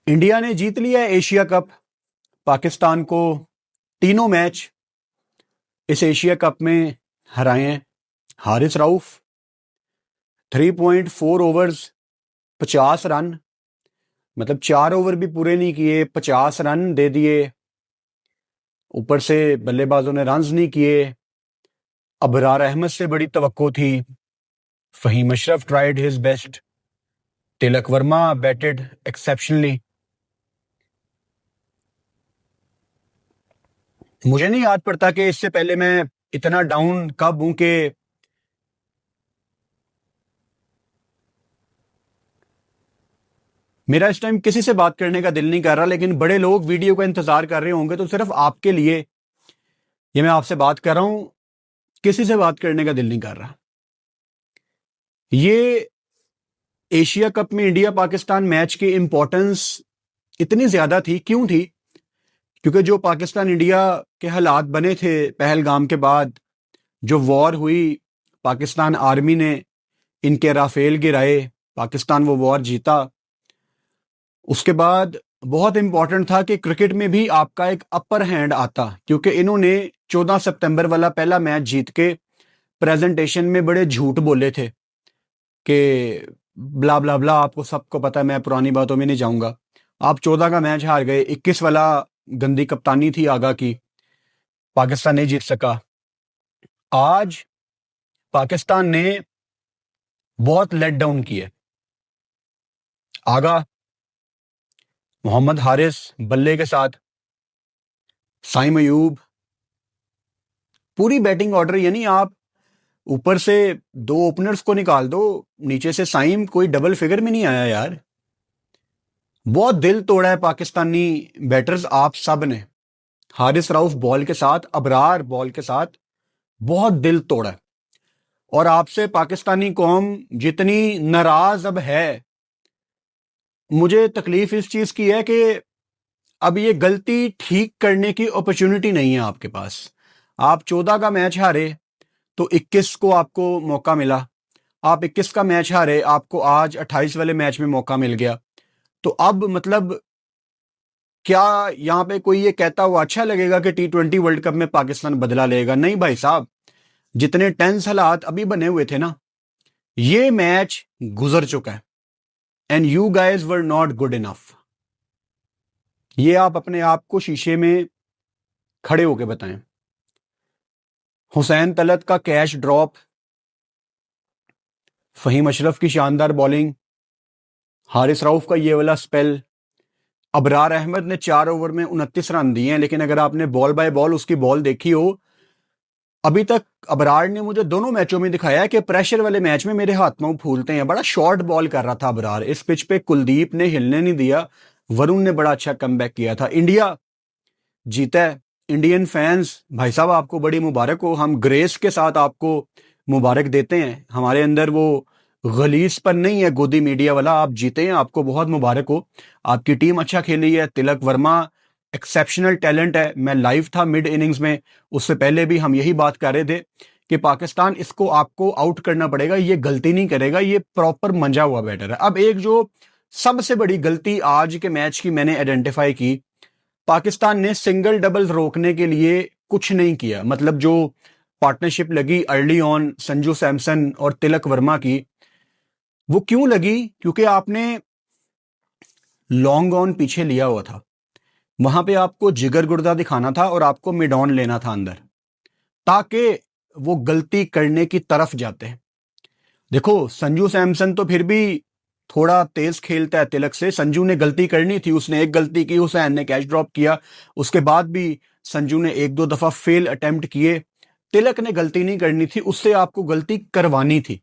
India ने जीत लिया Asia cup. Pakistan को तीनों मैच इस एशिया कप में हराए हैं। हारिस रऊफ 3.4 ओवर्स 50 रन, मतलब 4 ओवर भी पूरे नहीं किए, 50 रन दे दिए। ऊपर से बल्लेबाजों ने रन्स नहीं किए। अबरार अहमद से बड़ी तवक्को थी। Faheem Ashraf tried his best. Tilak Varma batted exceptionally. मुझे नहीं याद पड़ता कि इससे पहले मैं इतना डाउन कब हूं कि मेरा इस टाइम किसी से बात करने का दिल नहीं कर रहा, लेकिन बड़े लोग वीडियो का इंतजार कर रहे होंगे, तो सिर्फ आपके लिए ये मैं आपसे बात कर रहा हूं। किसी से बात करने का दिल नहीं कर रहा। ये एशिया कप में इंडिया पाकिस्तान मैच की इंपॉर्टेंस इतनी ज्यादा थी। क्यों थी? क्योंकि जो पाकिस्तान इंडिया के हालात बने थे पहलगाम के बाद, जो वॉर हुई, पाकिस्तान आर्मी ने इनके राफेल गिराए, पाकिस्तान वो वॉर जीता। उसके बाद बहुत इंपॉर्टेंट था कि क्रिकेट में भी आपका एक अपर हैंड आता, क्योंकि इन्होंने 14 सितंबर वाला पहला मैच जीत के प्रेजेंटेशन में बड़े झूठ बोले थे कि ब्ला ब्ला ब्ला, आपको सबको पता है, मैं पुरानी बातों में नहीं जाऊंगा। आप 14 का मैच हार गए। 21 वाला गंदी कप्तानी थी आगा की, पाकिस्तान नहीं जीत सका। आज पाकिस्तान ने बहुत लेट डाउन किया। आगा मोहम्मद हारिस बल्ले के साथ, साइम अयूब, पूरी बैटिंग ऑर्डर, यानी आप ऊपर से 2 ओपनर्स को निकाल दो, नीचे से साइम, कोई डबल फिगर में नहीं आया यार। बहुत दिल तोड़ा है पाकिस्तानी बैटर्स आप सब ने। हारिस रऊफ बॉल के साथ, अबरार बॉल के साथ, बहुत दिल तोड़ा है। और आपसे पाकिस्तानी कौम जितनी नाराज अब है, मुझे तकलीफ इस चीज की है कि अब ये गलती ठीक करने की अपॉर्चुनिटी नहीं है आपके पास। आप 14 का मैच हारे तो 21 को आपको मौका मिला। आप 21 का मैच हारे, आपको आज 28 वाले मैच में मौका मिल गया। तो अब मतलब क्या यहां पे कोई ये कहता हुआ अच्छा लगेगा कि T20 वर्ल्ड कप में पाकिस्तान बदला लेगा? नहीं भाई साहब, जितने टेंस हालात अभी बने हुए थे ना, ये मैच गुजर चुका है। And you guys were not good enough. ये आप अपने आप को शीशे में खड़े होके बताएं। हुसैन तलत का कैच ड्रॉप, फहीम अशरफ की शानदार बॉलिंग, हारिस रऊफ का ये वाला स्पेल, अबरार अहमद ने 4 ओवर में 29 रन दिए हैं। लेकिन अगर आपने बॉल बाय बॉल उसकी बॉल देखी हो, अभी तक अबरार ने मुझे दोनों मैचों में दिखाया है कि प्रेशर वाले मैच में मेरे हाथ पांव फूलते हैं। बड़ा शॉर्ट बॉल कर रहा था अबरार। इस पिच पे कुलदीप ने हिलने नहीं दिया, वरुण ने बड़ा अच्छा कमबैक किया था। इंडिया जीता है। इंडियन फैंस भाई साहब, आपको बड़ी मुबारक हो। हम ग्रेस के साथ आपको मुबारक देते हैं। हमारे अंदर वो गलीसपन नहीं है गोदी मीडिया वाला। आप जीते हैं, आपको बहुत मुबारक हो। आपकी टीम अच्छा खेली है। तिलक वर्मा एक्सेप्शनल टैलेंट है। मैं लाइव था मिड इनिंग्स में, उससे पहले भी हम यही बात कर रहे थे कि पाकिस्तान इसको आपको आउट करना पड़ेगा, ये गलती नहीं करेगा, ये प्रॉपर मंजा हुआ बैटर है। अब एक जो सबसे बड़ी गलती आज के मैच की मैंने आइडेंटिफाई की, पाकिस्तान ने सिंगल डबल रोकने के लिए कुछ नहीं किया। मतलब जो पार्टनरशिप लगी अर्ली ऑन संजू सैमसन और तिलक वर्मा की, वो क्यों लगी? क्योंकि आपने लॉन्ग ऑन पीछे लिया हुआ था। वहां पे आपको जिगर गुर्दा दिखाना था और आपको मिड ऑन लेना था अंदर, ताकि वो गलती करने की तरफ जाते हैं। देखो, संजू सैमसन तो फिर भी थोड़ा तेज खेलता है तिलक से। संजू ने गलती करनी थी, उसने एक गलती की, हुसैन ने कैच ड्रॉप किया। उसके बाद भी संजू ने 1-2 दफा फेल अटेम्प्ट किए। तिलक ने गलती नहीं करनी थी, उससे आपको गलती करवानी थी।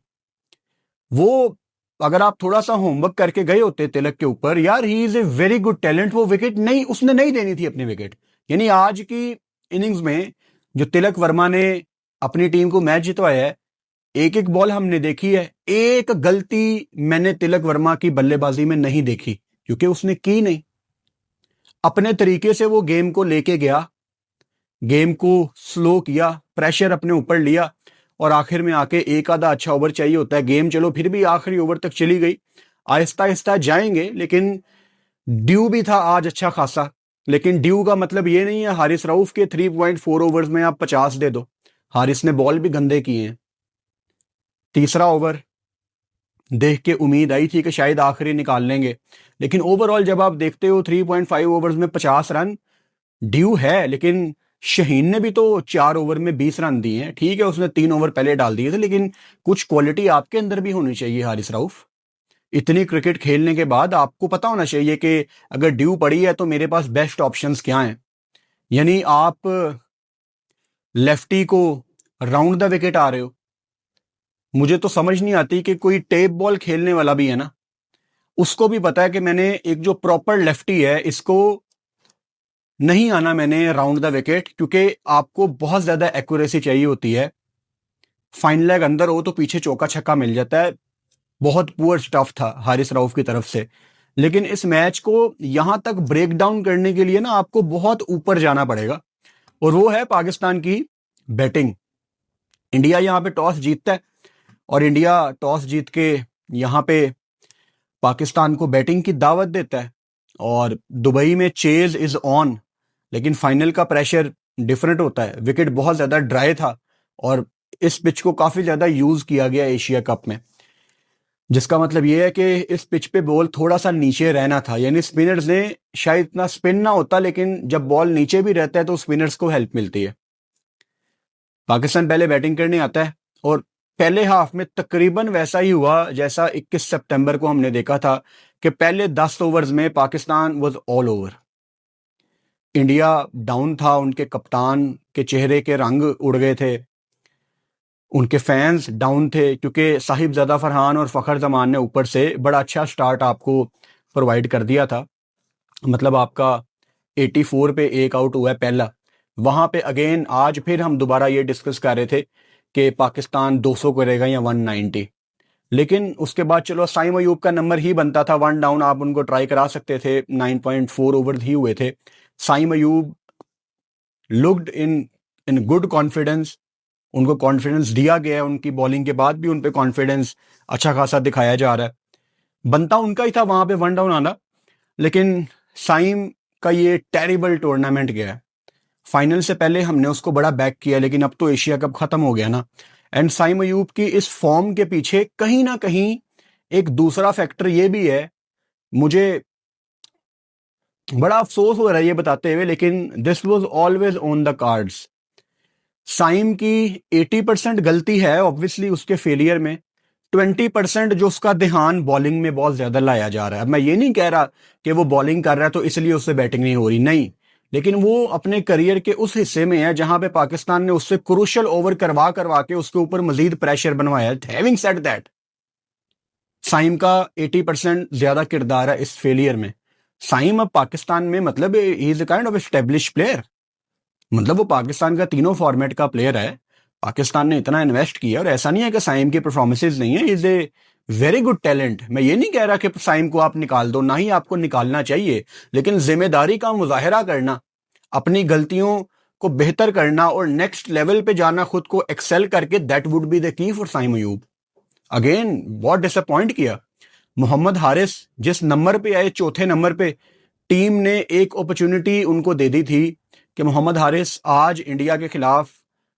वो अगर आप थोड़ा सा होमवर्क करके गए होते तिलक के ऊपर, यार he is a very good talent, वो विकेट नहीं, उसने नहीं देनी थी अपनी विकेट। यानी आज की इनिंग्स में जो तिलक वर्मा ने अपनी टीम को मैच जितवाया है, एक एक बॉल हमने देखी है। एक गलती मैंने तिलक वर्मा की बल्लेबाजी में नहीं देखी, क्योंकि उसने की नहीं। अपने तरीके से वो गेम को लेके गया, गेम को स्लो किया, प्रेशर अपने ऊपर लिया, और आखिर में आके एक आधा अच्छा ओवर चाहिए होता है। गेम चलो फिर भी आखिरी ओवर तक चली गई। आहिस्ता आहिस्ता जाएंगे, लेकिन ड्यू भी था आज अच्छा खासा, लेकिन ड्यू का मतलब ये नहीं है हारिस रऊफ के 3.4 ओवर्स में आप 50 दे दो। हारिस ने बॉल भी गंदे किए हैं। तीसरा ओवर देख के उम्मीद आई थी कि शायद आखिरी निकाल लेंगे, लेकिन ओवरऑल जब आप देखते हो 3.5 ओवर्स में 50 रन ड्यू है। लेकिन शहीन ने भी तो 4 ओवर में 20 रन दिए हैं। ठीक है, उसने 3 ओवर पहले डाल दिए थे, लेकिन कुछ क्वालिटी आपके अंदर भी होनी चाहिए हारिस रऊफ। इतनी क्रिकेट खेलने के बाद आपको पता होना चाहिए कि अगर ड्यू पड़ी है तो मेरे पास बेस्ट ऑप्शंस क्या हैं। यानी आप लेफ्टी को राउंड द विकेट आ रहे हो। मुझे तो समझ नहीं आती कि कोई टेप बॉल खेलने वाला भी है ना, उसको भी पता है कि मैंने एक जो प्रॉपर लेफ्टी है इसको नहीं आना मैंने राउंड द विकेट, क्योंकि आपको बहुत ज्यादा एक्यूरेसी चाहिए होती है। फाइन लेग अंदर हो तो पीछे चौका छक्का मिल जाता है। बहुत पुअर स्टफ था हारिस रऊफ की तरफ से, लेकिन इस मैच को यहां तक ब्रेक डाउन करने के लिए ना आपको बहुत ऊपर जाना पड़ेगा, और वो है पाकिस्तान की बैटिंग। इंडिया यहां पे टॉस जीतता है और इंडिया टॉस जीत के यहां पे पाकिस्तान को बैटिंग की दावत देता है, और दुबई में चेज इज ऑन। लेकिन फाइनल का प्रेशर डिफरेंट होता है। विकेट बहुत ज्यादा ड्राई था और इस पिच को काफी ज्यादा यूज किया गया एशिया कप में, जिसका मतलब यह है कि इस पिच पे बॉल थोड़ा सा नीचे रहना था। यानी स्पिनर्स ने शायद इतना स्पिन ना होता, लेकिन जब बॉल नीचे भी रहता है तो स्पिनर्स को हेल्प मिलती है। पाकिस्तान पहले बैटिंग करने आता है और पहले हाफ में तकरीबन वैसा ही हुआ जैसा 21 सितंबर को हमने देखा था कि पहले 10 ओवर्स में Pakistan was all over. India down था, उनके कप्तान के चेहरे के रंग उड़ गए थे, उनके फैंस डाउन थे, क्योंकि साहिबजादा फरहान और फखर जमान ने ऊपर से बड़ा अच्छा स्टार्ट आपको प्रोवाइड कर दिया था। मतलब आपका 84 पे एक आउट हुआ है पहला। वहां पे अगेन आज फिर हम दोबारा ये डिस्कस कर रहे थे कि पाकिस्तान 200 करेगा या 190, लेकिन उसके बाद चलो साइम अयूब का नंबर ही बनता था। 1 डाउन आप उनको ट्राई करा सकते थे, 9.4 ओवर ही हुए थे। Saim Ayub looked in good confidence, उनको कॉन्फिडेंस दिया गया है, उनकी बॉलिंग के बाद भी उन पे कॉन्फिडेंस अच्छा खासा दिखाया जा रहा है। बनता उनका ही था वहां पे 1 डाउन आना, लेकिन साइम का ये टेरिबल टूर्नामेंट गया है। फाइनल से पहले हमने उसको बड़ा बैक किया, लेकिन अब तो एशिया कप खत्म हो गया ना। एंड साइम अयूब की इस फॉर्म के पीछे कहीं ना कहीं एक दूसरा फैक्टर ये भी है। मुझे बड़ा अफसोस हो रहा है ये बताते हुए, लेकिन this was always on the cards. Saim की 80% गलती है ऑब्वियसली उसके फेलियर में, 20% जो उसका ध्यान बॉलिंग में बहुत ज्यादा लाया जा रहा है। मैं ये नहीं कह रहा कि वो बॉलिंग कर रहा है तो इसलिए उससे बैटिंग नहीं हो रही, नहीं, लेकिन वो अपने करियर के उस हिस्से में है जहां पे पाकिस्तान ने उससे क्रूशियल ओवर करवा करवा के उसके ऊपर मजीद प्रेशर बनवाया है। हैविंग सेड दैट, साइम का 80% ज्यादा किरदार है इस फेलियर में। साइम अब पाकिस्तान में मतलब he is a kind of establish player, मतलब वो पाकिस्तान का तीनों फॉर्मेट का प्लेयर है। पाकिस्तान ने इतना इन्वेस्ट किया, और ऐसा नहीं है कि साइम की परफॉर्मेंसेज नहीं है, is a very good talent. मैं ये नहीं कह रहा कि साइम को आप निकाल दो, ना ही आपको निकालना चाहिए, लेकिन जिम्मेदारी का मुजाहरा करना, अपनी गलतियों को बेहतर करना और नेक्स्ट लेवल पे जाना, खुद को एक्सेल करके, that would be the key for Saim Ayub. Again बहुत डिसअपॉइंट किया मोहम्मद हारिस, जिस नंबर पे आए, चौथे नंबर पे, टीम ने एक अपॉर्चुनिटी उनको दे दी थी कि मोहम्मद हारिस आज इंडिया के खिलाफ,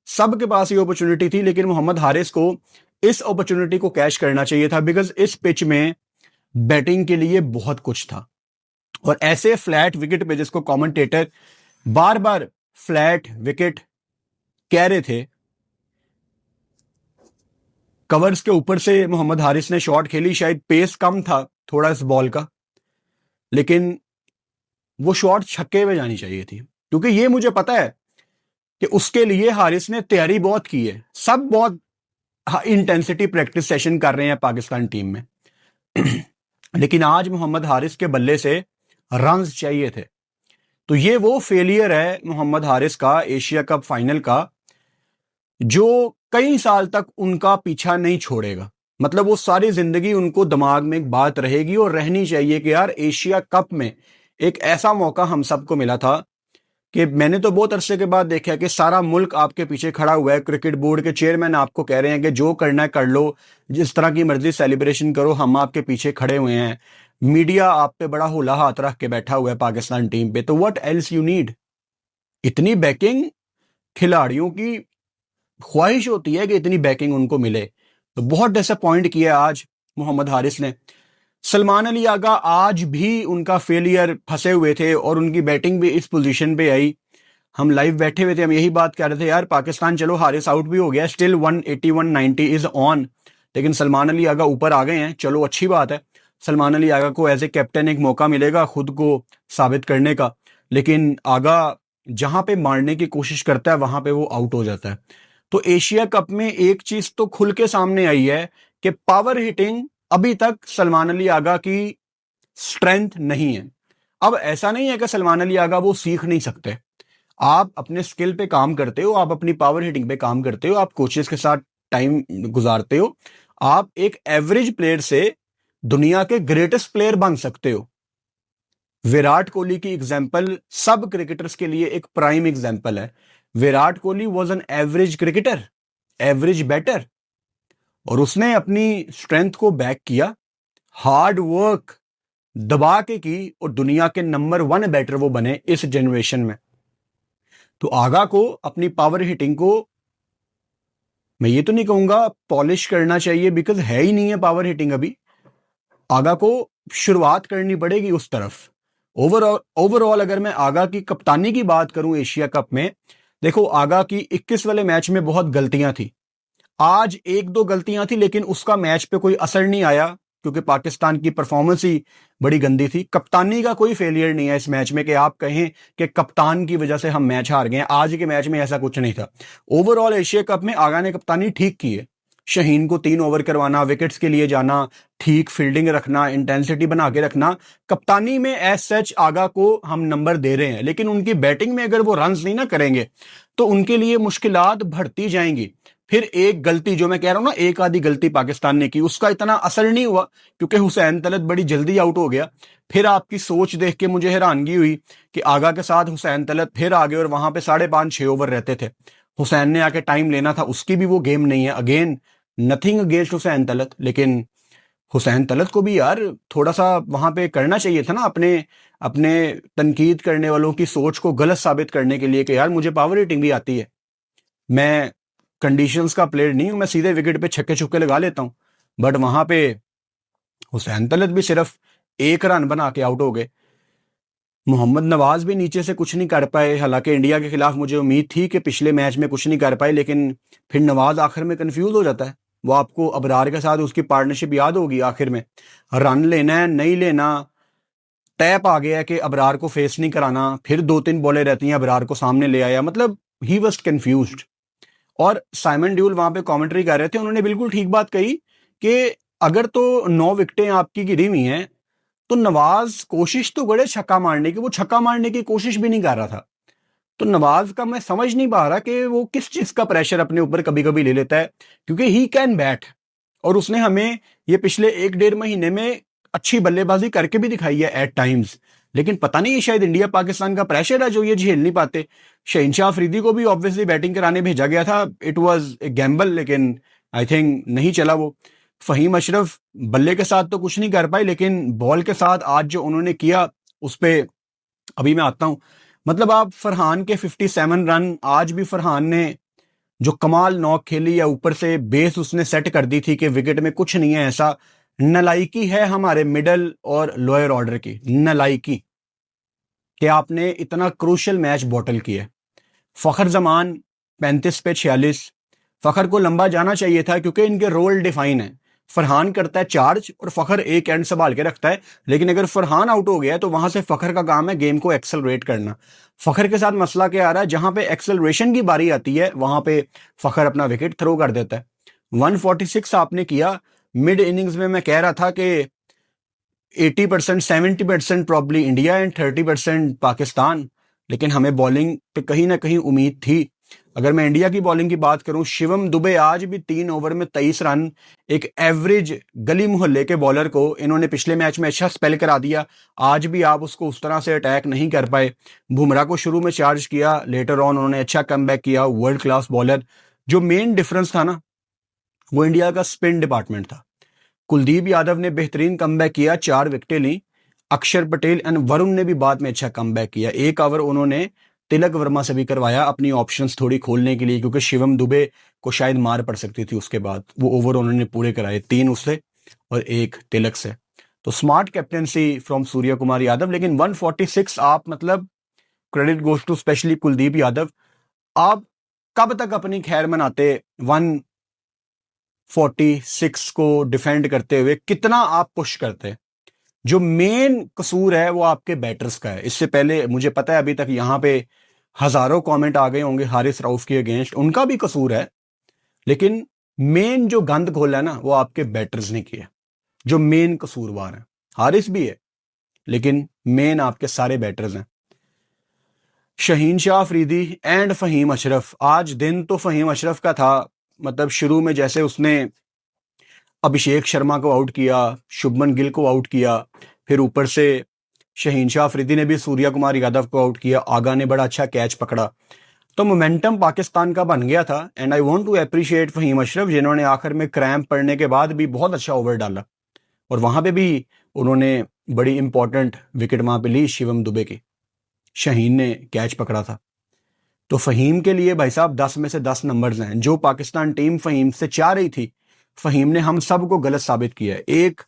सबके पास ये अपॉर्चुनिटी थी, लेकिन मोहम्मद हारिस को इस अपॉर्चुनिटी को कैश करना चाहिए था, बिकॉज इस पिच में बैटिंग के लिए बहुत कुछ था। और ऐसे फ्लैट विकेट पे, जिसको कमेंटेटर बार बार फ्लैट विकेट कह रहे थे, कवर्स के ऊपर से मोहम्मद हारिस ने शॉट खेली, शायद पेस कम था थोड़ा इस बॉल का, लेकिन वो शॉट छक्के में जानी चाहिए थी, क्योंकि ये मुझे पता है कि उसके लिए हारिस ने तैयारी बहुत की है। सब बहुत इंटेंसिटी प्रैक्टिस सेशन कर रहे हैं पाकिस्तान टीम में लेकिन आज मोहम्मद हारिस के बल्ले से रन्स चाहिए थे। तो ये वो फेलियर है मोहम्मद हारिस का एशिया कप फाइनल का, जो कई साल तक उनका पीछा नहीं छोड़ेगा। मतलब वो सारी जिंदगी उनको दिमाग में एक बात रहेगी और रहनी चाहिए कि यार एशिया कप में एक ऐसा मौका हम सबको मिला था कि मैंने तो बहुत अरसे के बाद देखा है कि सारा मुल्क आपके पीछे खड़ा हुआ है। क्रिकेट बोर्ड के चेयरमैन आपको कह रहे हैं कि जो करना है कर लो, जिस तरह की मर्जी सेलिब्रेशन करो, हम आपके पीछे खड़े हुए हैं। मीडिया आप पे बड़ा होला हाथ रख के बैठा हुआ है पाकिस्तान टीम पे, तो व्हाट एल्स यू नीड? इतनी बैकिंग खिलाड़ियों की ख्वाहिश होती है कि इतनी बैकिंग उनको मिले। तो बहुत डिसअपॉइंट किया आज मोहम्मद हारिस ने। सलमान अली आगा आज भी उनका फेलियर फंसे हुए थे और उनकी बैटिंग भी इस पोजीशन पे आई। हम लाइव बैठे हुए थे, हम यही बात कर रहे थे, यार पाकिस्तान चलो हारिस आउट भी हो गया, स्टिल 180 190 इज ऑन, लेकिन सलमान अली आगा ऊपर आ गए हैं, चलो अच्छी बात है। सलमान अली आगा को एज ए कैप्टन एक मौका मिलेगा खुद को साबित करने का, लेकिन आगा जहां पे मारने की कोशिश करता है वहां पे वो आउट हो जाता है। तो एशिया कप में एक चीज तो खुल के सामने आई है कि पावर हिटिंग अभी तक सलमान अली आगा की स्ट्रेंथ नहीं है। अब ऐसा नहीं है कि सलमान अली आगा वो सीख नहीं सकते। आप अपने स्किल पे काम करते हो, आप अपनी पावर हिटिंग पे काम करते हो, आप कोचेस के साथ टाइम गुजारते हो, आप एक एवरेज प्लेयर से दुनिया के ग्रेटेस्ट प्लेयर बन सकते हो। विराट कोहली की एग्जांपल सब क्रिकेटर्स के लिए एक प्राइम एग्जांपल है। Virat Kohli was an average cricketer, average batter, और उसने अपनी स्ट्रेंथ को बैक किया, हार्ड वर्क दबा के की, और दुनिया के नंबर 1 बैटर वो बने इस जनरेशन में। तो आगा को अपनी पावर हिटिंग को मैं ये तो नहीं कहूंगा पॉलिश करना चाहिए, बिकॉज है ही नहीं है पावर हिटिंग अभी। आगा को शुरुआत करनी पड़ेगी उस तरफ। ओवरऑल अगर मैं आगा की कप्तानी की बात करूं एशिया कप में, देखो आगा की 21 वाले मैच में बहुत गलतियां थी, आज एक दो गलतियां थी, लेकिन उसका मैच पे कोई असर नहीं आया क्योंकि पाकिस्तान की परफॉर्मेंस ही बड़ी गंदी थी। कप्तानी का कोई फेलियर नहीं है इस मैच में कि आप कहें कि कप्तान की वजह से हम मैच हार गए। आज के मैच में ऐसा कुछ नहीं था। ओवरऑल एशिया कप में आगा ने कप्तानी ठीक की है। शहीन को 3 ओवर करवाना, विकेट्स के लिए जाना, ठीक फील्डिंग रखना, इंटेंसिटी बना के रखना, कप्तानी में एज सच आगा को हम नंबर दे रहे हैं। लेकिन उनकी बैटिंग में अगर वो रन्स नहीं ना करेंगे तो उनके लिए मुश्किलात बढ़ती जाएंगी। फिर एक गलती जो मैं कह रहा हूं ना, एक आधी गलती पाकिस्तान ने की, उसका इतना असर नहीं हुआ क्योंकि हुसैन तलत बड़ी जल्दी आउट हो गया। फिर आपकी सोच देख के मुझे हैरानगी हुई कि आगा के साथ हुसैन तलत फिर आ गए और वहां पे 5.5-6 ओवर रहते थे। हुसैन ने आके टाइम लेना था, उसकी भी वो गेम नहीं है। Again nothing against Hussain Talat, लेकिन हुसैन तलत को भी यार थोड़ा सा वहां पे करना चाहिए था ना, अपने अपने तनकीद करने वालों की सोच को गलत साबित करने के लिए कि यार मुझे पावर हिटिंग भी आती है, मैं कंडीशंस का प्लेयर नहीं हूं, मैं सीधे विकेट पे छक्के छुक्के लगा लेता हूं। बट वहां पे हुसैन तलत भी सिर्फ 1 रन बना के आउट हो गए। मोहम्मद नवाज भी नीचे से कुछ नहीं कर पाए। हालांकि इंडिया के खिलाफ मुझे उम्मीद थी कि पिछले मैच में कुछ नहीं कर पाए, लेकिन फिर नवाज आखिर में कंफ्यूज हो जाता है। वो आपको अबरार के साथ उसकी पार्टनरशिप याद होगी, आखिर में रन लेना है नहीं लेना, टैप आ गया कि अबरार को फेस नहीं कराना, फिर 2-3 बॉलें रहती हैं, अबरार को सामने ले आया, मतलब ही वॉज कंफ्यूज्ड। और साइमन ड्यूल वहां पे कमेंट्री कर रहे थे, उन्होंने बिल्कुल ठीक बात कही कि अगर तो 9 विकेटें आपकी गिरी हुई हैं तो नवाज कोशिश तो करे छक्का मारने की, वो छक्का मारने की कोशिश भी नहीं कर रहा था। तो नवाज का मैं समझ नहीं पा रहा कि वो किस चीज का प्रेशर अपने ऊपर कभी कभी ले लेता है, क्योंकि ही कैन बैट और उसने हमें ये पिछले 1-1.5 महीने में अच्छी बल्लेबाजी करके भी दिखाई है एट टाइम्स। लेकिन पता नहीं, शायद इंडिया पाकिस्तान का प्रेशर है जो ये झेल नहीं पाते। शहनशाह अफरीदी को भी ऑब्वियसली बैटिंग कराने भेजा गया था, इट वाज ए गैम्बल, लेकिन आई थिंक नहीं चला वो। फहीम अशरफ बल्ले के साथ तो कुछ नहीं कर पाए, लेकिन बॉल के साथ आज जो उन्होंने किया उस पर अभी मैं आता हूं। मतलब आप फरहान के 57 रन, आज भी फरहान ने जो कमाल नॉक खेली या ऊपर से बेस उसने सेट कर दी थी कि विकेट में कुछ नहीं है, ऐसा नलायकी है हमारे मिडल और लोअर ऑर्डर की, नलायकी कि आपने इतना क्रूशियल मैच बॉटल किया। फखर जमान 35 पे 46, फखर को लंबा जाना चाहिए था क्योंकि इनके रोल डिफाइन है। फरहान करता है चार्ज और फखर एक एंड संभाल के रखता है, लेकिन अगर फरहान आउट हो गया तो वहां से फखर का काम है गेम को एक्सेलरेट करना। फखर के साथ मसला क्या आ रहा है, जहां पे एक्सेलरेशन की बारी आती है वहां पे फखर अपना विकेट थ्रो कर देता है। 146 आपने किया। मिड इनिंग्स में मैं कह रहा था कि 80% 70% प्रॉब्ली इंडिया एंड 30% पाकिस्तान, लेकिन हमें बॉलिंग पे कहीं ना कहीं उम्मीद थी। अगर मैं इंडिया की बॉलिंग की बात करूं, शिवम दुबे आज भी 3 ओवर में 23 रन, एक एवरेज गली मोहल्ले के बॉलर को इन्होंने पिछले मैच में अच्छा स्पेल करा दिया। आज भी आप उसको उस तरह से अटैक नहीं कर पाए। बुमराह को शुरू में चार्ज किया, लेटर ऑन उन्होंने अच्छा कमबैक किया, वर्ल्ड क्लास बॉलर। जो मेन डिफरेंस था ना, वो इंडिया का स्पिन डिपार्टमेंट था। कुलदीप यादव ने बेहतरीन कमबैक किया, 4 विकेटें ली। अक्षर पटेल एंड वरुण ने भी बाद में अच्छा कमबैक किया। एक ओवर उन्होंने तिलक वर्मा से भी करवाया अपनी ऑप्शंस थोड़ी खोलने के लिए, क्योंकि शिवम दुबे को शायद मार पड़ सकती थी। उसके बाद वो ओवर उन्होंने पूरे कराए, 3 उससे और 1 तिलक से। तो smart captaincy from Suryakumar Yadav. लेकिन 146 आप मतलब credit goes to specially Kuldeep Yadav. आप कब तक अपनी खैर मनाते 146 को डिफेंड करते हुए? कितना आप पुश करते? जो मेन कसूर है वो आपके बैटर्स का है। इससे पहले मुझे पता है अभी तक यहां पे हजारों कमेंट आ गए होंगे हारिस रऊफ के अगेंस्ट, उनका भी कसूर है, लेकिन मेन जो गंद खोला है ना वो आपके बैटर्स ने किया, जो मेन कसूरवार है। हारिस भी है लेकिन मेन आपके सारे बैटर्स हैं। शहीन शाह अफरीदी एंड फहीम अशरफ। आज दिन तो फहीम अशरफ का था, मतलब शुरू में जैसे उसने अभिषेक शर्मा को आउट किया, शुभमन गिल को आउट किया, फिर ऊपर से शहीन शाह अफरीदी ने भी सूर्य कुमार यादव को आउट किया, आगा ने बड़ा अच्छा कैच पकड़ा, तो मोमेंटम पाकिस्तान का बन गया था। And I want to appreciate Fahim Ashraf, जिन्होंने आखिर में क्रैम्प पड़ने के बाद भी बहुत अच्छा ओवर डाला, और वहां पे भी उन्होंने बड़ी इंपॉर्टेंट विकेट वहां पे ली शिवम दुबे की, शहीन ने कैच पकड़ा था। तो फहीम के लिए भाई साहब 10 में से 10 नंबर्स हैं। जो पाकिस्तान टीम फहीम से चाह रही थी, फहीम ने हम सबको गलत साबित किया है। एक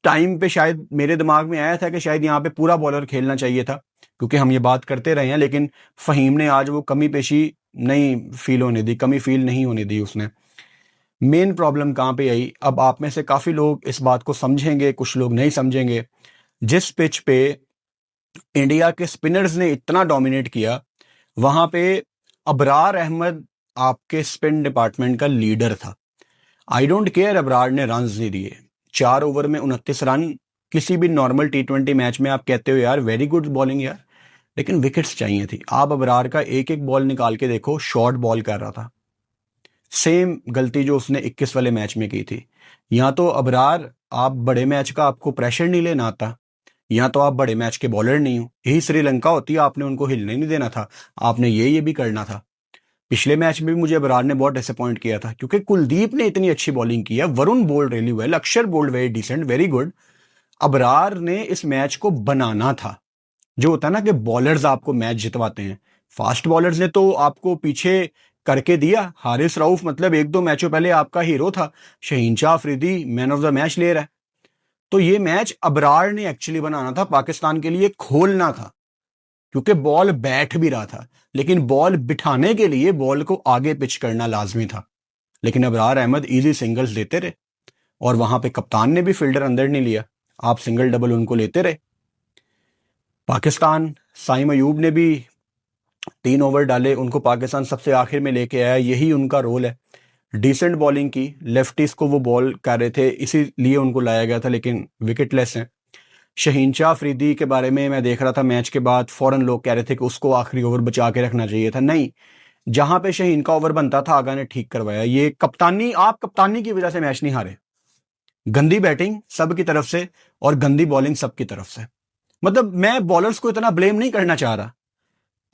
टाइम पे शायद मेरे दिमाग में आया था कि शायद यहाँ पे पूरा बॉलर खेलना चाहिए था, क्योंकि हम ये बात करते रहे हैं, लेकिन फहीम ने आज वो कमी पेशी नहीं फील होने दी, कमी फील नहीं होने दी उसने। मेन प्रॉब्लम कहाँ पे आई? अब आप में से काफी लोग इस बात को समझेंगे, कुछ लोग नहीं समझेंगे। जिस पिच पे इंडिया के स्पिनर्स ने इतना डोमिनेट किया, वहां पे अबरार अहमद आपके स्पिन डिपार्टमेंट का लीडर था। आई डोंट केयर अबरार ने रन नहीं दिए, 4 ओवर में 29 रन। किसी भी नॉर्मल T20 मैच में आप कहते हो यार वेरी गुड बॉलिंग यार, लेकिन विकेट्स चाहिए थी। आप अबरार का एक एक बॉल निकाल के देखो, शॉर्ट बॉल कर रहा था। सेम गलती जो उसने 21 वाले मैच में की थी। या तो अबरार, आप बड़े मैच का आपको प्रेशर नहीं लेना आता, या तो आप बड़े मैच के बॉलर नहीं हो। यही श्रीलंका होती है, आपने उनको हिलने नहीं देना था, आपने ये भी करना था। पिछले मैच में भी मुझे अबरार ने बहुत डिसअपॉइंट किया था, क्योंकि कुलदीप ने इतनी अच्छी बॉलिंग की है, Varun bowled really well, Akshar bowled very decent, very good. Abrar ने इस मैच को बनाना था। जो होता है ना कि बॉलर्स आपको मैच जितवाते हैं, फास्ट बॉलर्स ने तो आपको पीछे करके दिया। हारिस रऊफ मतलब 1-2 मैचों पहले आपका हीरो था, Shaheen Shah Afridi man of the match ले रहा है। तो ये मैच अबरार ने एक्चुअली बनाना था, पाकिस्तान के लिए खोलना था, क्योंकि बॉल बैठ भी रहा था, लेकिन बॉल बिठाने के लिए बॉल को आगे पिच करना लाजमी था। लेकिन अबरार अहमद इजी सिंगल्स देते रहे, और वहां पे कप्तान ने भी फील्डर अंदर नहीं लिया, आप सिंगल डबल उनको लेते रहे। पाकिस्तान, साइम अयूब ने भी 3 ओवर डाले, उनको पाकिस्तान सबसे आखिर में लेके आया, यही उनका रोल है। डिसेंट बॉलिंग की, लेफ्टिस को वो बॉल कर रहे थे, इसीलिए उनको लाया गया था, लेकिन विकेटलेस हैं। शहीन शाह अफरीदी के बारे में मैं देख रहा था मैच के बाद, फौरन लोग कह रहे थे कि उसको आखिरी ओवर बचा के रखना चाहिए था। नहीं, जहां पे शहीन का ओवर बनता था आगा ने ठीक करवाया। ये कप्तानी, आप कप्तानी की वजह से मैच नहीं हारे। गंदी बैटिंग सबकी तरफ से और गंदी बॉलिंग सबकी तरफ से। मतलब मैं बॉलर्स को इतना ब्लेम नहीं करना चाह रहा,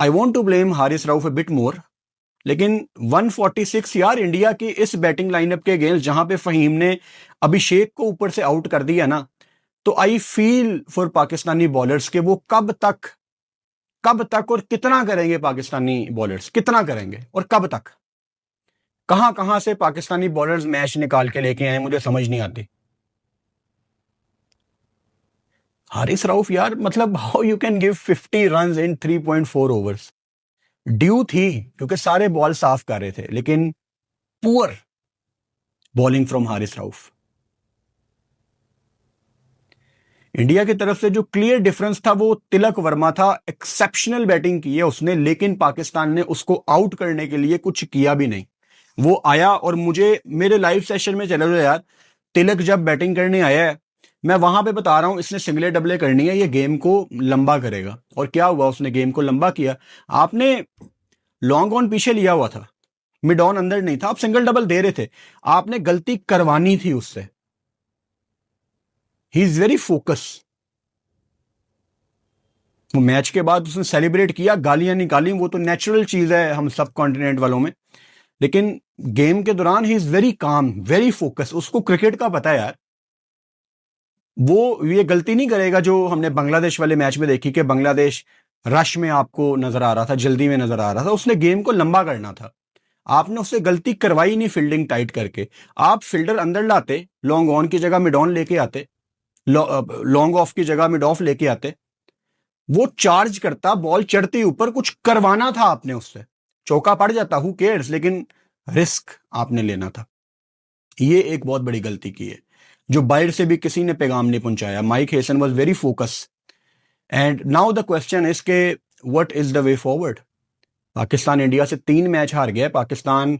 I want to blame Haris Rauf a bit more, लेकिन 146 यार इंडिया की इस बैटिंग लाइनअप के अगेंस्ट, जहां पे फहीम ने अभिषेक को ऊपर से आउट कर दिया ना, तो I feel for Pakistani bowlers के वो कब तक और कितना करेंगे पाकिस्तानी बॉलर्स, कितना करेंगे और कब तक? कहां से पाकिस्तानी बॉलर्स मैच निकाल के लेके आए, मुझे समझ नहीं आती। हारिस रऊफ यार, मतलब how you can give 50 run in 3.4 overs? Due थी क्योंकि सारे बॉल साफ कर रहे थे, लेकिन poor bowling from Haris Rauf. India की तरफ से जो क्लियर डिफरेंस था वो तिलक वर्मा था। एक्सेप्शनल बैटिंग की है उसने, लेकिन पाकिस्तान ने उसको आउट करने के लिए कुछ किया भी नहीं। वो आया और मुझे मेरे लाइव सेशन में चले जाओ यार, तिलक जब बैटिंग करने आया है, मैं वहां पे बता रहा हूं इसने सिंगले डबले करनी है, ये गेम को लंबा करेगा। और क्या हुआ, उसने गेम को लंबा किया। आपने लॉन्ग ऑन पीछे लिया हुआ था, मिड ऑन अंदर नहीं था, आप सिंगल डबल दे रहे थे, आपने गलती करवानी थी उससे। He is very focus. वो मैच के बाद उसने सेलिब्रेट किया, गालियां निकाली, वो तो नेचुरल चीज है हम सब कॉन्टिनेंट वालों में, लेकिन गेम के दौरान he is very calm, very focus. उसको क्रिकेट का पता है यार, वो ये गलती नहीं करेगा जो हमने बांग्लादेश वाले मैच में देखी कि बांग्लादेश रश में आपको नजर आ रहा था, जल्दी में नजर आ रहा था। उसने गेम को लंबा करना था, आपने उससे गलती करवाई नहीं फील्डिंग टाइट करके। आप फील्डर अंदर लाते, लॉन्ग ऑन की जगह मिड ऑन लेके आते, लॉन्ग ऑफ की जगह मिड ऑफ लेके आते, वो चार्ज करता, बॉल चढ़ती ऊपर, कुछ करवाना था आपने उससे। चौका पड़ जाता, हु केयर्स, लेकिन रिस्क आपने लेना था। ये एक बहुत बड़ी गलती की है जो बाहर से भी किसी ने पैगाम नहीं पहुंचाया। Mike Hesson was very focus. And now the question is के what is the way forward. Pakistan India से 3 मैच हार गया पाकिस्तान।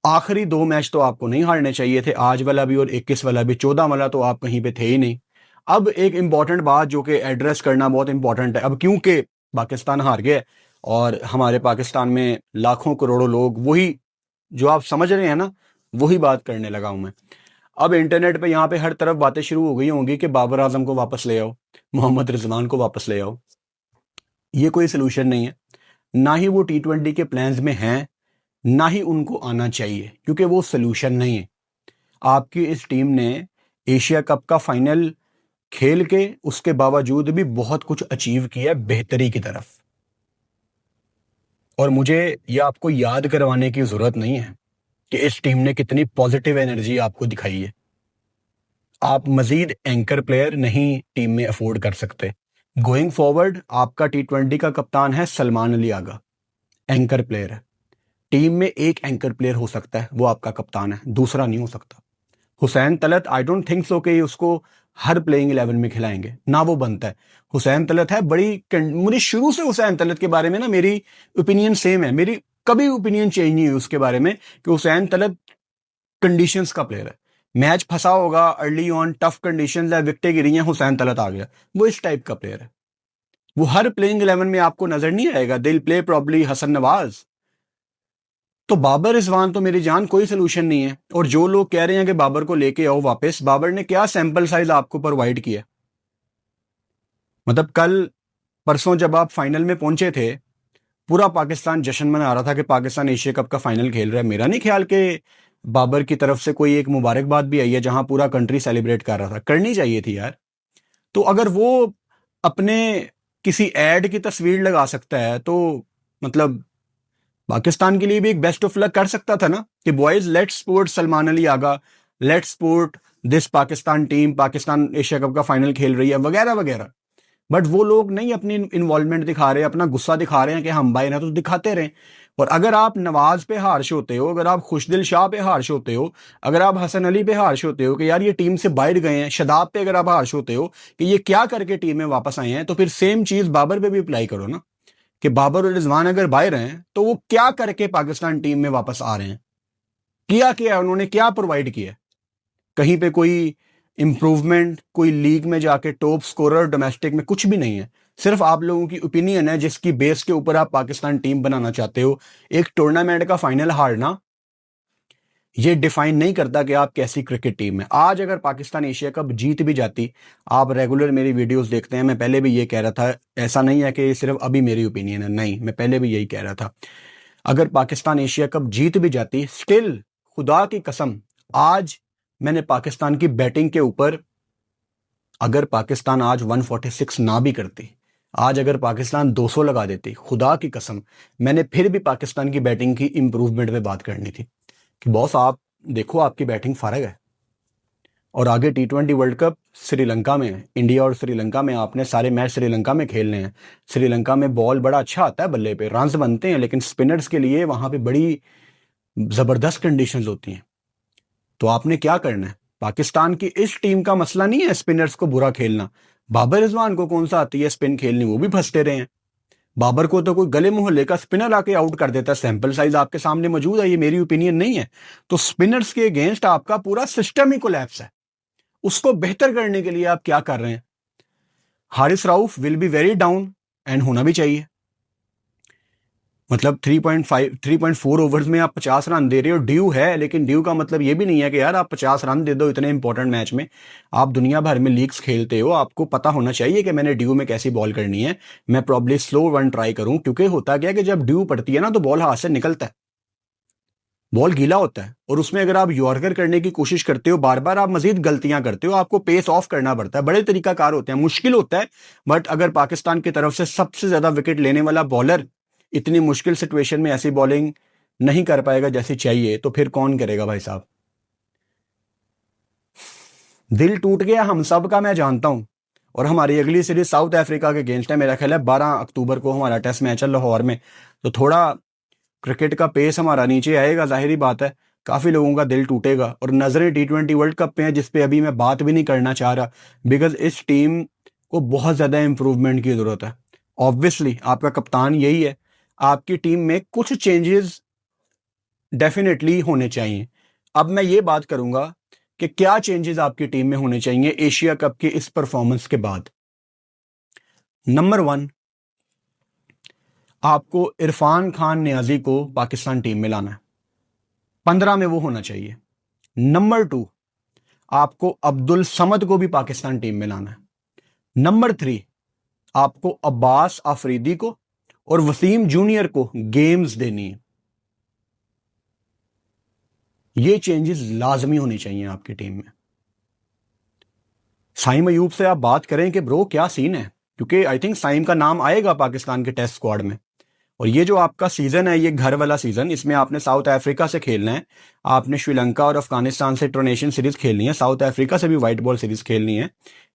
आखिरी 2 मैच तो आपको नहीं हारने चाहिए थे, आज वाला भी और 21 वाला भी। 14 वाला तो आप कहीं पे थे ही नहीं। अब एक इंपॉर्टेंट बात जो कि एड्रेस करना बहुत इंपॉर्टेंट है, अब क्योंकि पाकिस्तान हार गया और हमारे पाकिस्तान में लाखों करोड़ों लोग, वही जो आप समझ रहे हैं ना, वही बात करने लगा हूं मैं। अब इंटरनेट पे यहाँ पे हर तरफ बातें शुरू हो गई होंगी कि बाबर आजम को वापस ले आओ, मोहम्मद रिजवान को वापस ले आओ। ये कोई सोल्यूशन नहीं है, ना ही वो T20 के प्लान्स में हैं, ना ही उनको आना चाहिए, क्योंकि वो सोल्यूशन नहीं है। आपकी इस टीम ने एशिया कप का फाइनल खेल के उसके बावजूद भी बहुत कुछ अचीव किया बेहतरी की तरफ। और मुझे ये आपको याद करवाने की जरूरत नहीं है कि इस टीम ने कितनी पॉजिटिव एनर्जी आपको दिखाई है। आप मजीद एंकर प्लेयर नहीं टीम में अफोर्ड कर सकते। गोइंग फॉरवर्ड आपका T20 का कप्तान है सलमान अली आगा, एंकर प्लेयर है। टीम में एक एंकर प्लेयर हो सकता है, वो आपका कप्तान है, दूसरा नहीं हो सकता। Hussain Talat, I don't think so कि उसको हर प्लेइंग 11 में खिलाएंगे, ना वो बनता है। हुसैन तलत है मुझे शुरू से हुसैन तलत के बारे में ना मेरी ओपिनियन सेम है, मेरी कभी ओपिनियन चेंज नहीं हुई उसके बारे में कि हुसैन तलत कंडीशंस का प्लेयर है। मैच फंसा होगा अर्ली ऑन, टफ कंडीशंस है, विकेटें गिरी हैं, हुसैन तलत आ गया, वो इस टाइप का प्लेयर है। वो हर प्लेइंग 11 में आपको नजर नहीं आएगा। दिल प्ले प्रॉब्ली हसन नवाज। तो बाबर रिजवान तो मेरी जान कोई सोल्यूशन नहीं है। और जो लोग कह रहे हैं कि बाबर को लेके आओ वापस, बाबर ने क्या सैंपल साइज आपको प्रोवाइड किया? मतलब कल परसों जब आप फाइनल में पहुंचे थे, पूरा पाकिस्तान जश्न मना रहा था कि पाकिस्तान एशिया कप का फाइनल खेल रहा है। मेरा नहीं ख्याल कि बाबर की तरफ से कोई एक मुबारकबाद भी आई है जहां पूरा कंट्री सेलिब्रेट कर रहा था। करनी चाहिए थी यार। तो अगर वो अपने किसी एड की तस्वीर लगा सकता है तो मतलब पाकिस्तान के लिए भी एक बेस्ट ऑफ लक कर सकता था ना, कि boys let's support Salman Ali Agha, let's support this Pakistan team, Pakistan Asia cup का फाइनल खेल रही है वगैरह वगैरह। बट वो लोग नहीं अपनी इन्वॉल्वमेंट दिखा रहे, अपना गुस्सा दिखा रहे हैं कि हम बाहर हैं, तो दिखाते रहें। और अगर आप नवाज पे हार्श होते हो, अगर आप खुशदिल शाह पे हार्श होते हो, अगर आप हसन अली पे हार्श होते हो कि यार ये टीम से बाहर गए हैं, शदाब पे अगर आप हार्श होते हो कि ये क्या करके टीम में वापस आए हैं, तो फिर सेम चीज बाबर पे भी अप्लाई करो ना, कि बाबर और रिजवान अगर बाहर हैं तो वो क्या करके पाकिस्तान टीम में वापस आ रहे हैं, क्या उन्होंने क्या प्रोवाइड किया? कहीं पे कोई इंप्रूवमेंट, कोई लीग में जाके टॉप स्कोरर डोमेस्टिक में कुछ भी नहीं है। सिर्फ आप लोगों की ओपिनियन है जिसकी बेस के ऊपर आप पाकिस्तान टीम बनाना चाहते हो। एक टूर्नामेंट का फाइनल हारना ये डिफाइन नहीं करता कि आप कैसी क्रिकेट टीम है। आज अगर पाकिस्तान एशिया कप जीत भी जाती, आप रेगुलर मेरी वीडियोस देखते हैं, मैं पहले भी ये कह रहा था, ऐसा नहीं है कि सिर्फ अभी मेरी ओपिनियन है, नहीं, मैं पहले भी यही कह रहा था। अगर पाकिस्तान एशिया कप जीत भी जाती, स्टिल खुदा की कसम, आज मैंने पाकिस्तान की बैटिंग के ऊपर, अगर पाकिस्तान आज 146 ना भी करती, आज अगर पाकिस्तान 200 लगा देती, खुदा की कसम मैंने फिर भी पाकिस्तान की बैटिंग की इंप्रूवमेंट पे बात करनी थी कि बॉस आप देखो आपकी बैटिंग फारग है। और आगे T20 वर्ल्ड कप श्रीलंका में है, इंडिया और श्रीलंका में आपने सारे मैच श्रीलंका में खेलने हैं। श्रीलंका में बॉल बड़ा अच्छा आता है, बल्ले पे रन्स बनते हैं, लेकिन स्पिनर्स के लिए वहां पे बड़ी जबरदस्त कंडीशंस होती हैं। तो आपने क्या करना है? पाकिस्तान की इस टीम का मसला नहीं है स्पिनर्स को बुरा खेलना। बाबर रिजवान को कौन सा आती है स्पिन खेलनी, वो भी फंसते रहे हैं। बाबर को तो कोई गले मोहल्ले का स्पिनर आके आउट कर देता है। सैंपल साइज आपके सामने मौजूद है, ये मेरी ओपिनियन नहीं है। तो स्पिनर्स के अगेंस्ट आपका पूरा सिस्टम ही कोलैप्स है। उसको बेहतर करने के लिए आप क्या कर रहे हैं? Haris Rauf will be very down, and होना भी चाहिए। मतलब 3.4 ओवर्स में आप 50 रन दे रहे हो, ड्यू है, लेकिन ड्यू का मतलब ये भी नहीं है कि यार आप 50 रन दे दो इतने इंपॉर्टेंट मैच में। आप दुनिया भर में लीग्स खेलते हो, आपको पता होना चाहिए कि मैंने ड्यू में कैसी बॉल करनी है। मैं प्रॉब्ली स्लो वन ट्राई करूं, क्योंकि होता क्या कि जब ड्यू पड़ती है ना तो बॉल हाथ से निकलता है। बॉल गीला होता है और उसमें अगर आप यॉर्कर करने की कोशिश करते हो, बार बार आप मजीद गलतियां करते हो, आपको पेस ऑफ करना पड़ता है। बड़े तरीकाकार होते हैं, मुश्किल होता है, बट अगर पाकिस्तान की तरफ से सबसे ज्यादा विकेट लेने वाला बॉलर इतनी मुश्किल सिचुएशन में ऐसी बॉलिंग नहीं कर पाएगा जैसी चाहिए, तो फिर कौन करेगा भाई साहब। दिल टूट गया हम सब का, मैं जानता हूं। और हमारी अगली सीरीज साउथ अफ्रीका के अगेंस्ट है, मेरा ख्याल है 12 अक्टूबर को हमारा टेस्ट मैच है लाहौर में। तो थोड़ा क्रिकेट का पेस हमारा नीचे आएगा, जाहिर बात है, काफी लोगों का दिल टूटेगा। और नजरें T20 वर्ल्ड कप पे हैं, जिसपे अभी मैं बात भी नहीं करना चाह रहा, बिकॉज इस टीम को बहुत ज्यादा इंप्रूवमेंट की जरूरत है। ऑब्वियसली आपका कप्तान यही है, आपकी टीम में कुछ चेंजेस डेफिनेटली होने चाहिए। अब मैं ये बात करूंगा कि क्या चेंजेस आपकी टीम में होने चाहिए एशिया कप के इस परफॉर्मेंस के बाद। नंबर 1, आपको इरफान खान नियाजी को पाकिस्तान टीम में लाना है, 15 में वो होना चाहिए। नंबर 2, आपको अब्दुल समद को भी पाकिस्तान टीम में लाना है। नंबर 3, आपको अब्बास आफरीदी को और वसीम जूनियर को गेम्स देनी है। ये चेंजेस लाजमी होनी चाहिए आपकी टीम में। साइम अयूब से आप बात करें कि ब्रो क्या सीन है, क्योंकि आई थिंक साइम का नाम आएगा पाकिस्तान के टेस्ट स्क्वाड में। और ये जो आपका सीजन है, ये घर वाला सीजन, इसमें आपने साउथ अफ्रीका से खेलना है, आपने श्रीलंका और अफगानिस्तान से इंटरनेशनल सीरीज खेलनी है, साउथ अफ्रीका से भी व्हाइट बॉल सीरीज खेलनी है।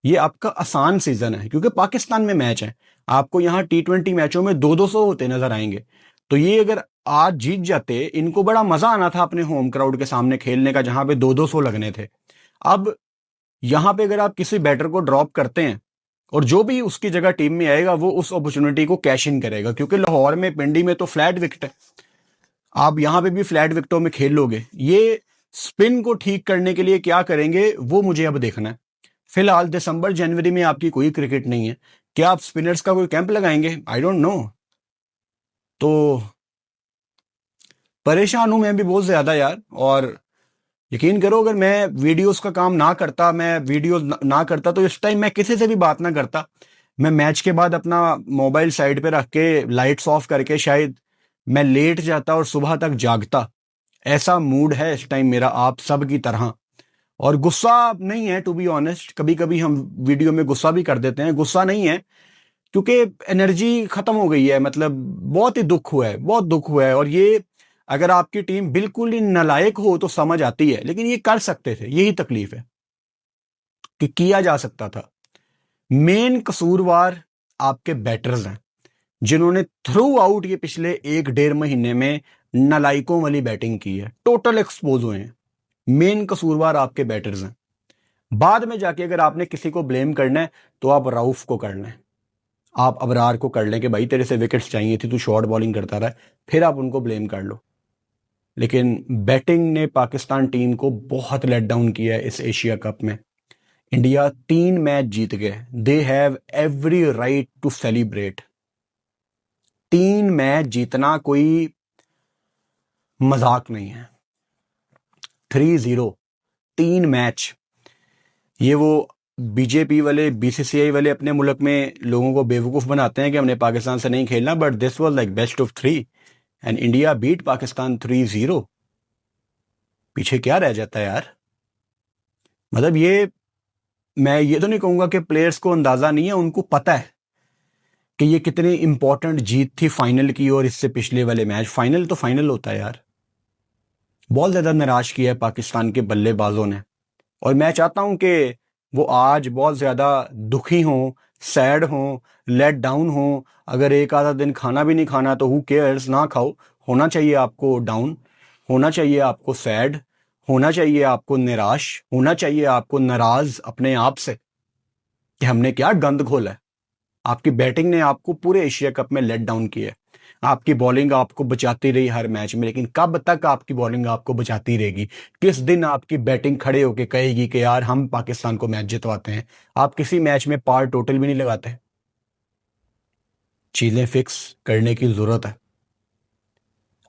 ये आपका आसान सीजन है, क्योंकि पाकिस्तान में मैच है। आपको यहाँ T20 मैचों में 2-200 होते नजर आएंगे। तो ये अगर आज जीत जाते, इनको बड़ा मजा आना था अपने होम क्राउड के सामने खेलने का, जहां पे 2-200 लगने थे। अब यहां पे अगर आप किसी बैटर को ड्रॉप करते हैं और जो भी उसकी जगह टीम में आएगा, वो उस अपॉर्चुनिटी को कैश इन करेगा, क्योंकि लाहौर में, पिंडी में तो फ्लैट विकेट है। आप यहां पे भी फ्लैट विकेटों में खेल लोगे। ये स्पिन को ठीक करने के लिए क्या करेंगे, वो मुझे अब देखना है। फिलहाल दिसंबर जनवरी में आपकी कोई क्रिकेट नहीं है, क्या आप स्पिनर्स का कोई कैंप लगाएंगे? I don't know. तो परेशान हूं मैं भी बहुत ज्यादा यार। और यकीन करो, अगर मैं वीडियोस का काम ना करता, मैं वीडियो ना करता, तो इस टाइम मैं किसी से भी बात ना करता। मैं मैच के बाद अपना मोबाइल साइड पे रख के लाइट्स ऑफ करके शायद मैं लेट जाता और सुबह तक जागता। ऐसा मूड है इस टाइम मेरा आप सब की तरह। और गुस्सा नहीं है, टू बी ऑनेस्ट, कभी कभी हम वीडियो में गुस्सा भी कर देते हैं, गुस्सा नहीं है, क्योंकि एनर्जी खत्म हो गई है। मतलब बहुत ही दुख हुआ है, बहुत दुख हुआ है। और ये अगर आपकी टीम बिल्कुल ही नालायक हो तो समझ आती है, लेकिन ये कर सकते थे, यही तकलीफ है कि किया जा सकता था। मेन कसूरवार आपके बैटर्स हैं, जिन्होंने थ्रू आउट ये पिछले 1-1.5 महीने में नालायकों वाली बैटिंग की है, टोटल एक्सपोज हुए हैं। मेन कसूरवार आपके बैटर्स हैं। बाद में जाके अगर आपने किसी को ब्लेम करना है, तो आप राउफ को करना है, आप अबरार को कर लें कि भाई तेरे से विकेट्स चाहिए थी, तू शॉर्ट बॉलिंग करता रहा, फिर आप उनको ब्लेम कर लो। लेकिन बैटिंग ने पाकिस्तान टीम को बहुत लेट डाउन किया है इस एशिया कप में। इंडिया 3 मैच जीत गए, they have every right to celebrate. 3 match जीतना कोई मजाक नहीं है। 3-0 3 मैच। ये वो बीजेपी वाले, BCCI वाले अपने मुल्क में लोगों को बेवकूफ बनाते हैं कि हमने पाकिस्तान से नहीं खेलना, but this was like best of 3 and India beat Pakistan 3-0। पीछे क्या रह जाता है यार। मतलब ये, मैं ये तो नहीं कहूंगा कि प्लेयर्स को अंदाजा नहीं है, उनको पता है कि ये कितनी इंपॉर्टेंट जीत थी फाइनल की, और इससे पिछले वाले मैच। फाइनल तो फाइनल होता है यार। बहुत ज्यादा निराश किया है पाकिस्तान के बल्लेबाजों ने, और मैं चाहता हूं कि वो आज बहुत ज्यादा दुखी हों, सैड हों, लेट डाउन हों। अगर एक आधा दिन खाना भी नहीं खाना तो हु केयर्स, ना खाओ। होना चाहिए आपको डाउन, होना चाहिए आपको सैड, होना चाहिए आपको निराश, होना चाहिए आपको नाराज अपने आप से कि हमने क्या गंद खोला है। आपकी बैटिंग ने आपको पूरे एशिया कप में लेट डाउन किया है। आपकी बॉलिंग आपको बचाती रही हर मैच में, लेकिन कब तक आपकी बॉलिंग आपको बचाती रहेगी? किस दिन आपकी बैटिंग खड़े होकर कहेगी कि यार हम पाकिस्तान को मैच जितवाते हैं? आप किसी मैच में पार टोटल भी नहीं लगाते। चीजें फिक्स करने की जरूरत है।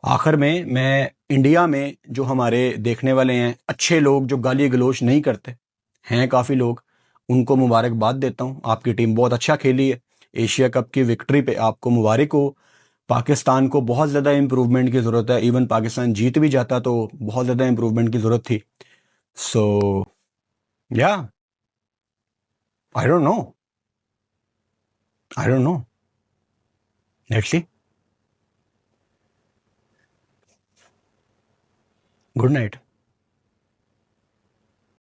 आखिर में मैं इंडिया में जो हमारे देखने वाले हैं, अच्छे लोग जो गाली गलोच नहीं करते हैं, काफी लोग, उनको मुबारकबाद देता हूं। आपकी टीम बहुत अच्छा खेली है, एशिया कप की विक्ट्री पे आपको मुबारक हो। पाकिस्तान को बहुत ज़्यादा इम्प्रूवमेंट की ज़रूरत है। इवन पाकिस्तान जीत भी जाता तो बहुत ज़्यादा इम्प्रूवमेंट की ज़रूरत थी। सो या I don't know, I don't know, let's see. Good night.